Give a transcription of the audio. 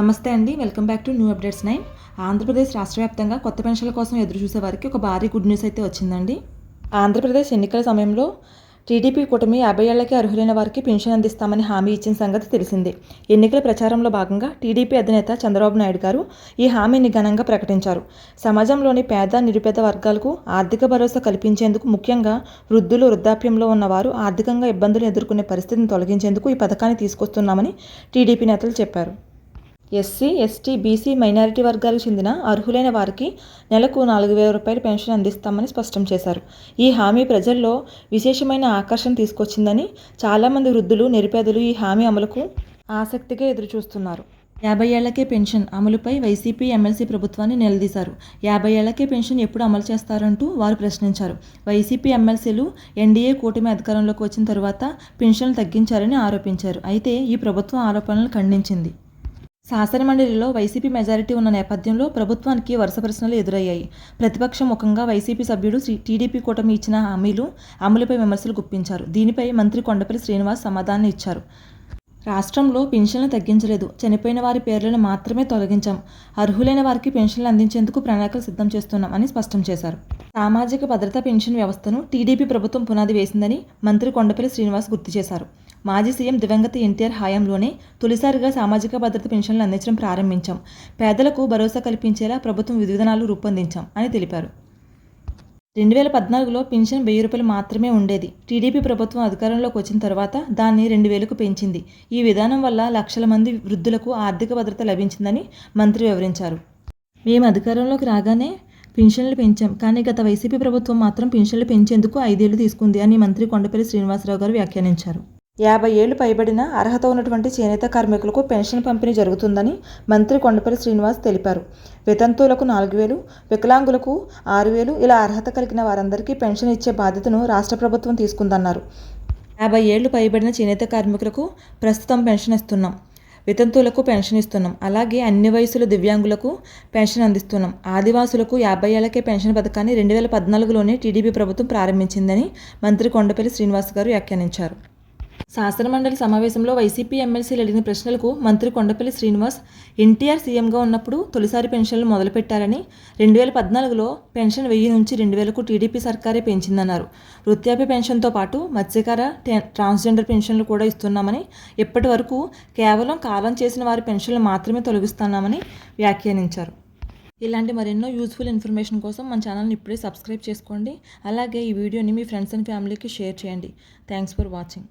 నమస్తే అండి, welcome back to new updates 9. Andhra Pradesh రాష్ట్ర వ్యాప్తంగా కొత్త పెన్షన్ల కోసం ఎదురు చూసే వారికి ఒక భారీ గుడ్ న్యూస్ అయితే వచ్చిందండి. ఆంధ్రప్రదేశ్ ఎన్నికల సమయంలో టీడీపీ కూటమి 50 ఏళ్లకే అర్హులైన వారికి పెన్షన్ అందిస్తామని హామీ ఇచ్చిన సంగతి తెలిసిందే. ఎన్నికల ప్రచారంలో భాగంగా టీడీపీ అధినేత చంద్రబాబు నాయుడు గారు ఈ హామీని ఘనంగా ప్రకటించారు. సమాజంలోని పేద, నిరుపేద వర్గాలకు ఆర్థిక భరోసా కల్పించేందుకు, ముఖ్యంగా వృద్ధులు, వృద్ధాప్యంలో ఉన్నవారు ఆర్థికంగా ఇబ్బందులు ఎదుర్కొనే పరిస్థితిని తొలగించేందుకు ఈ పథకాన్ని తీసుకొస్తున్నామని టీడీపీ నేతలు చెప్పారు. ఎస్సీ, ఎస్టీ, బీసీ, మైనారిటీ వర్గాలకు చెందిన అర్హులైన వారికి నెలకు 4,000 రూపాయల పెన్షన్ అందిస్తామని స్పష్టం చేశారు. ఈ హామీ ప్రజల్లో విశేషమైన ఆకర్షణ తీసుకొచ్చిందని, చాలామంది వృద్ధులు, నిరుపేదలు ఈ హామీ అమలుకు ఆసక్తిగా ఎదురుచూస్తున్నారు. 50 ఏళ్లకే పెన్షన్ అమలుపై వైసీపీ ఎమ్మెల్సీ ప్రభుత్వాన్ని నిలదీశారు. 50 ఏళ్లకే పెన్షన్ ఎప్పుడు అమలు చేస్తారంటూ వారు ప్రశ్నించారు. వైసీపీ ఎమ్మెల్సీలు ఎన్డీఏ కూటమి అధికారంలోకి వచ్చిన తరువాత పెన్షన్లు తగ్గించారని ఆరోపించారు. అయితే ఈ ప్రభుత్వం ఆరోపణలను ఖండించింది. శాసనమండలిలో వైసీపీ మెజారిటీ ఉన్న నేపథ్యంలో ప్రభుత్వానికి వరుస ప్రశ్నలు ఎదురయ్యాయి. ప్రతిపక్షం ముఖంగా వైసీపీ సభ్యుడు టీడీపీ కూటమి ఇచ్చిన హామీలు అమలుపై విమర్శలు గుప్పించారు. దీనిపై మంత్రి కొండపల్లి శ్రీనివాస్ సమాధానం ఇచ్చారు. రాష్ట్రంలో పెన్షన్లు తగ్గించలేదు, చనిపోయిన వారి పేర్లను మాత్రమే తొలగించాం, అర్హులైన వారికి పెన్షన్లు అందించేందుకు ప్రణాళికలు సిద్ధం చేస్తున్నాం అని స్పష్టం చేశారు. సామాజిక భద్రతా పెన్షన్ వ్యవస్థను టీడీపీ ప్రభుత్వం పునాది వేసిందని మంత్రి కొండపల్లి శ్రీనివాస్ గుర్తు చేశారు. మాజీ సీఎం దివంగత ఎన్టీఆర్ హయాంలోనే తొలిసారిగా సామాజిక భద్రత పెన్షన్లు అందించడం ప్రారంభించాం, పేదలకు భరోసా కల్పించేలా ప్రభుత్వం విధానాలు రూపొందించాం అని తెలిపారు. 2014లో పెన్షన్ 1,000 రూపాయలు మాత్రమే ఉండేది. టీడీపీ ప్రభుత్వం అధికారంలోకి వచ్చిన తర్వాత దాన్ని 2,000కు పెంచింది. ఈ విధానం వల్ల లక్షల మంది వృద్ధులకు ఆర్థిక భద్రత లభించిందని మంత్రి వివరించారు. మేము అధికారంలోకి రాగానే పెన్షన్లు పెంచాం, కానీ గత వైసీపీ ప్రభుత్వం మాత్రం పెన్షన్లు పెంచేందుకు 5 ఏళ్లు తీసుకుంది అని మంత్రి కొండపల్లి శ్రీనివాసరావు గారు వ్యాఖ్యానించారు. 50 ఏళ్లు పైబడిన అర్హత ఉన్నటువంటి చేనేత కార్మికులకు పెన్షన్ పంపిణీ జరుగుతుందని మంత్రి కొండపల్లి శ్రీనివాస్ తెలిపారు. వితంతువులకు 4,000, వికలాంగులకు 6,000 ఇలా అర్హత కలిగిన వారందరికీ పెన్షన్ ఇచ్చే బాధ్యతను రాష్ట్ర ప్రభుత్వం తీసుకుందన్నారు. 50 ఏళ్లు పైబడిన చేనేత కార్మికులకు ప్రస్తుతం పెన్షన్ ఇస్తున్నాం, వితంతువులకు పెన్షన్ ఇస్తున్నాం, అలాగే అన్ని వయసుల దివ్యాంగులకు పెన్షన్ అందిస్తున్నాం. ఆదివాసులకు 50 ఏళ్లకే పెన్షన్ పథకాన్ని 2014లోనే టీడీపీ ప్రభుత్వం ప్రారంభించిందని మంత్రి కొండపల్లి శ్రీనివాస్ గారు వ్యాఖ్యానించారు. శాసనమండలి సమావేశంలో వైసీపీ ఎమ్మెల్సీలు అడిగిన ప్రశ్నలకు మంత్రి కొండపల్లి శ్రీనివాస్ ఎన్టీఆర్ సీఎంగా ఉన్నప్పుడు తొలిసారి పెన్షన్లు మొదలుపెట్టారని, 2014లో పెన్షన్ 1000 నుంచి 2,000కు టీడీపీ సర్కారే పెంచిందన్నారు. వృద్ధాప్య పెన్షన్తో పాటు మత్స్యకార, ట్రాన్స్జెండర్ పెన్షన్లు కూడా ఇస్తున్నామని, ఇప్పటి వరకు కేవలం కాలం చేసిన వారి పెన్షన్లు మాత్రమే తొలగిస్తున్నామని వ్యాఖ్యానించారు. ఇలాంటి మరెన్నో యూజ్ఫుల్ ఇన్ఫర్మేషన్ కోసం మన ఛానల్ని ఇప్పుడే సబ్స్క్రైబ్ చేసుకోండి. అలాగే ఈ వీడియోని మీ ఫ్రెండ్స్ అండ్ ఫ్యామిలీకి షేర్ చేయండి. Thanks for watching.